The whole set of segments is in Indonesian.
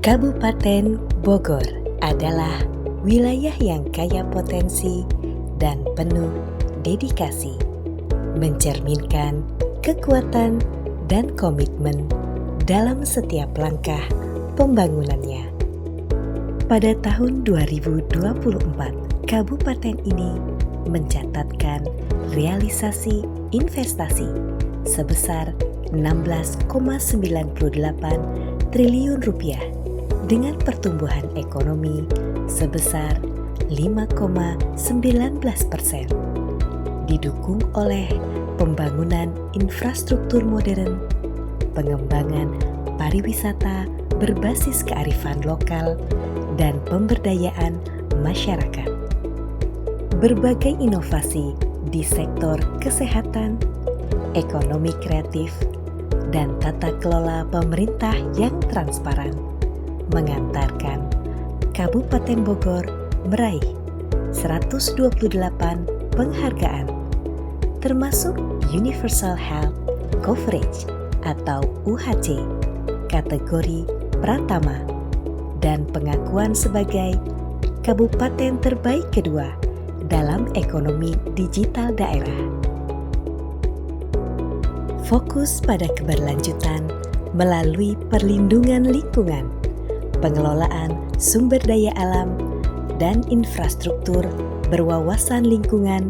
Kabupaten Bogor adalah wilayah yang kaya potensi dan penuh dedikasi, mencerminkan kekuatan dan komitmen dalam setiap langkah pembangunannya. Pada tahun 2024, kabupaten ini mencatatkan realisasi investasi sebesar 16,98 triliun rupiah dengan pertumbuhan ekonomi sebesar 5,19%, didukung oleh pembangunan infrastruktur modern, pengembangan pariwisata berbasis kearifan lokal, dan pemberdayaan masyarakat. Berbagai inovasi di sektor kesehatan, ekonomi kreatif, dan tata kelola pemerintah yang transparan mengantarkan Kabupaten Bogor meraih 128 penghargaan, termasuk Universal Health Coverage atau UHC kategori Pratama dan pengakuan sebagai Kabupaten terbaik kedua dalam ekonomi digital daerah. Fokus pada keberlanjutan melalui perlindungan lingkungan, pengelolaan sumber daya alam, dan infrastruktur berwawasan lingkungan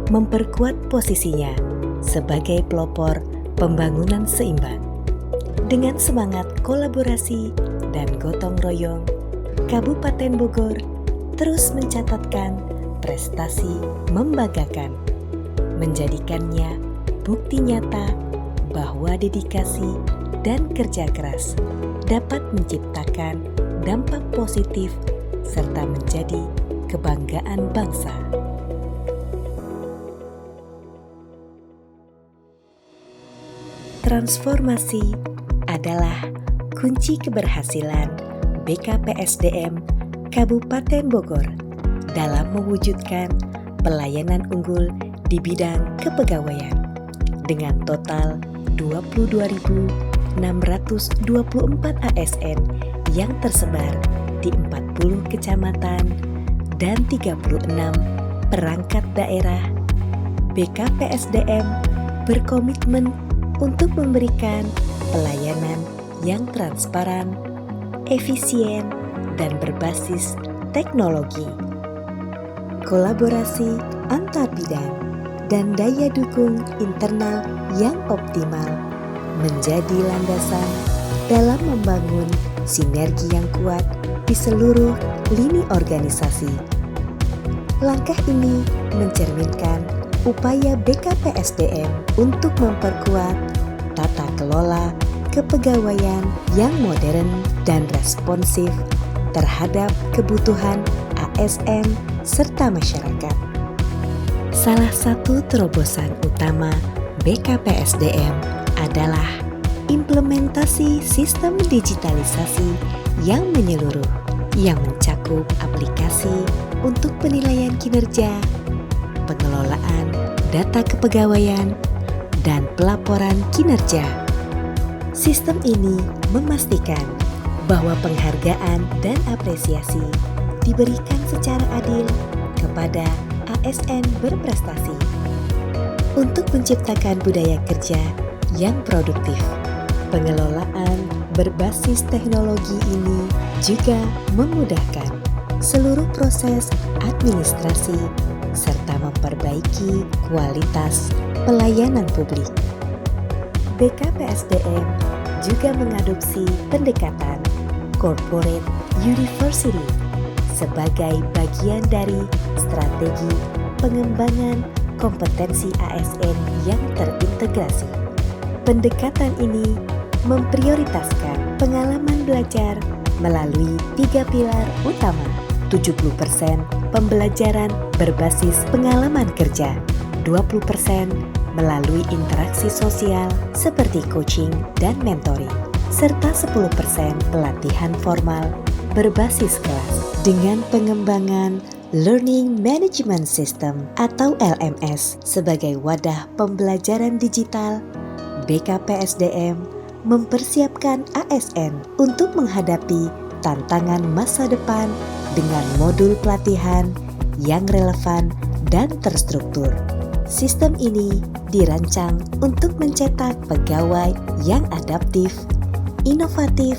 memperkuat posisinya sebagai pelopor pembangunan seimbang. Dengan semangat kolaborasi dan gotong royong, Kabupaten Bogor terus mencatatkan prestasi membanggakan, menjadikannya bukti nyata bahwa dedikasi dan kerja keras dapat menciptakan dampak positif serta menjadi kebanggaan bangsa. Transformasi adalah kunci keberhasilan BKPSDM Kabupaten Bogor dalam mewujudkan pelayanan unggul di bidang kepegawaian dengan total 22.624 ASN yang tersebar di 40 kecamatan dan 36 perangkat daerah. BKPSDM berkomitmen untuk memberikan pelayanan yang transparan, efisien, dan berbasis teknologi. Kolaborasi antar bidang dan daya dukung internal yang optimal menjadi landasan dalam membangun sinergi yang kuat di seluruh lini organisasi. Langkah ini mencerminkan upaya BKPSDM untuk memperkuat tata kelola kepegawaian yang modern dan responsif terhadap kebutuhan ASN serta masyarakat. Salah satu terobosan utama BKPSDM adalah implementasi sistem digitalisasi yang menyeluruh, yang mencakup aplikasi untuk penilaian kinerja, pengelolaan data kepegawaian, dan pelaporan kinerja. Sistem ini memastikan bahwa penghargaan dan apresiasi diberikan secara adil kepada ASN berprestasi. Untuk menciptakan budaya kerja yang produktif, pengelolaan berbasis teknologi ini juga memudahkan seluruh proses administrasi serta memperbaiki kualitas pelayanan publik. BKPSDM juga mengadopsi pendekatan Corporate University sebagai bagian dari strategi pengembangan kompetensi ASN yang terintegrasi. Pendekatan ini memprioritaskan pengalaman belajar melalui 3 pilar utama, 70% pembelajaran berbasis pengalaman kerja, 20% melalui interaksi sosial seperti coaching dan mentoring, serta 10% pelatihan formal berbasis kelas dengan pengembangan Learning Management System atau LMS sebagai wadah pembelajaran digital. BKPSDM mempersiapkan ASN untuk menghadapi tantangan masa depan dengan modul pelatihan yang relevan dan terstruktur. Sistem ini dirancang untuk mencetak pegawai yang adaptif, inovatif,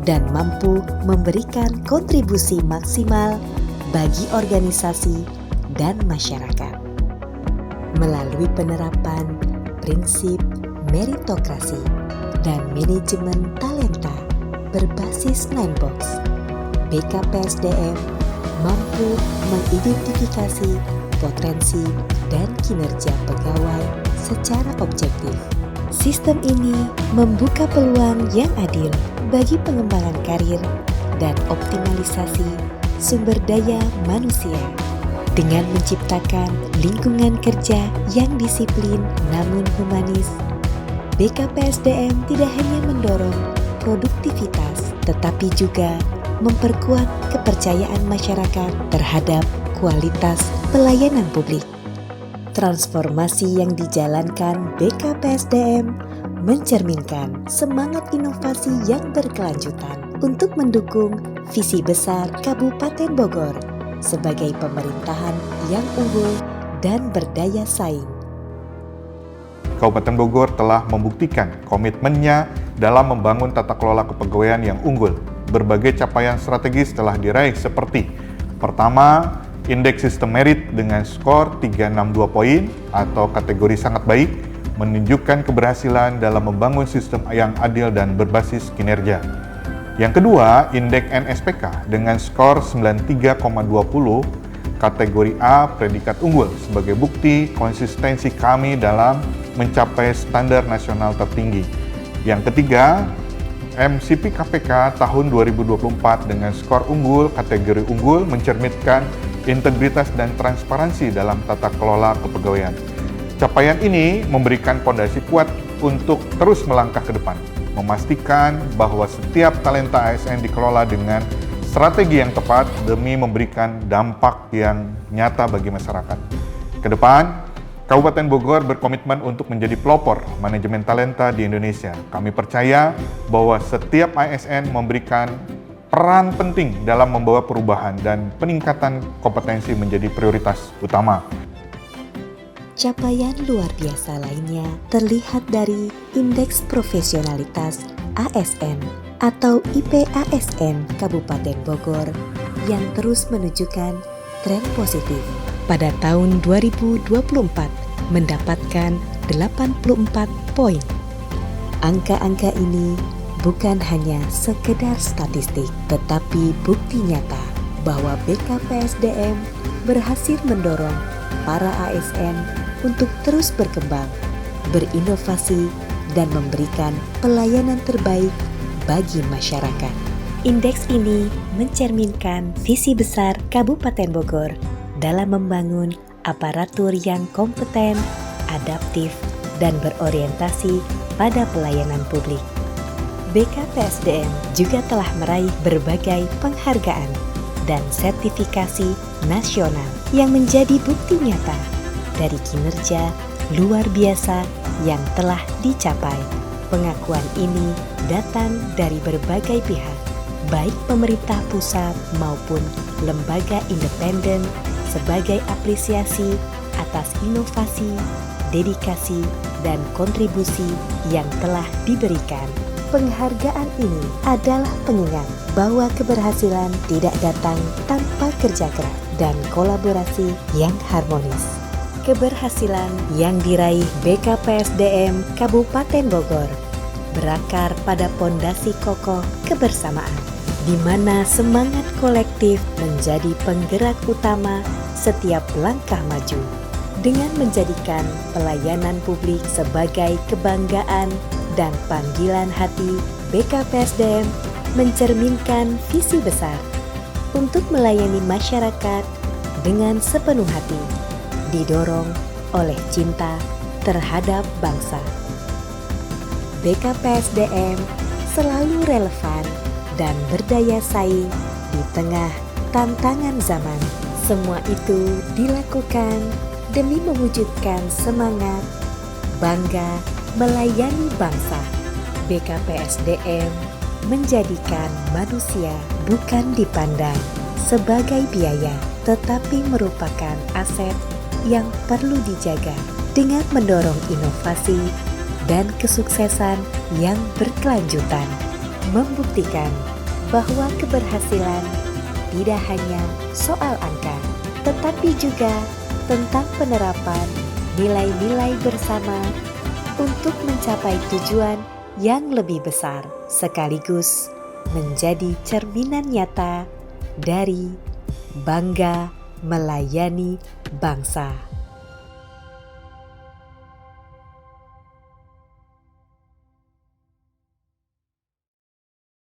dan mampu memberikan kontribusi maksimal bagi organisasi dan masyarakat. Melalui penerapan prinsip meritokrasi dan manajemen talenta berbasis 9box, BKPSDM mampu mengidentifikasi potensi dan kinerja pegawai secara objektif. Sistem ini membuka peluang yang adil bagi pengembangan karir dan optimalisasi sumber daya manusia. Dengan menciptakan lingkungan kerja yang disiplin namun humanis, BKPSDM tidak hanya mendorong produktivitas, tetapi juga memperkuat kepercayaan masyarakat terhadap kualitas pelayanan publik. Transformasi yang dijalankan BKPSDM mencerminkan semangat inovasi yang berkelanjutan untuk mendukung visi besar Kabupaten Bogor sebagai pemerintahan yang unggul dan berdaya saing. Kabupaten Bogor telah membuktikan komitmennya dalam membangun tata kelola kepegawaian yang unggul. Berbagai capaian strategis telah diraih seperti: pertama, indeks sistem merit dengan skor 362 poin atau kategori sangat baik, menunjukkan keberhasilan dalam membangun sistem yang adil dan berbasis kinerja. Yang kedua, indeks NSPK dengan skor 93,20, kategori A, predikat unggul, sebagai bukti konsistensi kami dalam mencapai standar nasional tertinggi. Yang ketiga, MCP KPK tahun 2024 dengan skor unggul, kategori unggul, mencerminkan integritas dan transparansi dalam tata kelola kepegawaian. Capaian ini memberikan fondasi kuat untuk terus melangkah ke depan, memastikan bahwa setiap talenta ASN dikelola dengan strategi yang tepat demi memberikan dampak yang nyata bagi masyarakat. Ke depan, Kabupaten Bogor berkomitmen untuk menjadi pelopor manajemen talenta di Indonesia. Kami percaya bahwa setiap ASN memberikan peran penting dalam membawa perubahan dan peningkatan kompetensi menjadi prioritas utama. Capaian luar biasa lainnya terlihat dari Indeks Profesionalitas ASN atau IPASN Kabupaten Bogor yang terus menunjukkan tren positif. Pada tahun 2024 mendapatkan 84 poin. Angka-angka ini bukan hanya sekedar statistik, tetapi bukti nyata bahwa BKPSDM berhasil mendorong para ASN untuk terus berkembang, berinovasi, dan memberikan pelayanan terbaik bagi masyarakat. Indeks ini mencerminkan visi besar Kabupaten Bogor dalam membangun aparatur yang kompeten, adaptif, dan berorientasi pada pelayanan publik. BKPSDM juga telah meraih berbagai penghargaan dan sertifikasi nasional yang menjadi bukti nyata dari kinerja luar biasa yang telah dicapai. Pengakuan ini datang dari berbagai pihak, baik pemerintah pusat maupun lembaga independen, sebagai apresiasi atas inovasi, dedikasi, dan kontribusi yang telah diberikan. Penghargaan ini adalah pengingat bahwa keberhasilan tidak datang tanpa kerja keras dan kolaborasi yang harmonis. Keberhasilan yang diraih BKPSDM Kabupaten Bogor berakar pada pondasi kokoh kebersamaan, di mana semangat kolektif menjadi penggerak utama setiap langkah maju. Dengan menjadikan pelayanan publik sebagai kebanggaan dan panggilan hati, BKPSDM mencerminkan visi besar untuk melayani masyarakat dengan sepenuh hati, didorong oleh cinta terhadap bangsa. BKPSDM selalu relevan dan berdaya saing di tengah tantangan zaman. Semua itu dilakukan demi mewujudkan semangat bangga melayani bangsa. BKPSDM menjadikan manusia bukan dipandang sebagai biaya, tetapi merupakan aset yang perlu dijaga dengan mendorong inovasi dan kesuksesan yang berkelanjutan, membuktikan bahwa keberhasilan tidak hanya soal angka, tetapi juga tentang penerapan nilai-nilai bersama untuk mencapai tujuan yang lebih besar, sekaligus menjadi cerminan nyata dari bangga melayani bangsa.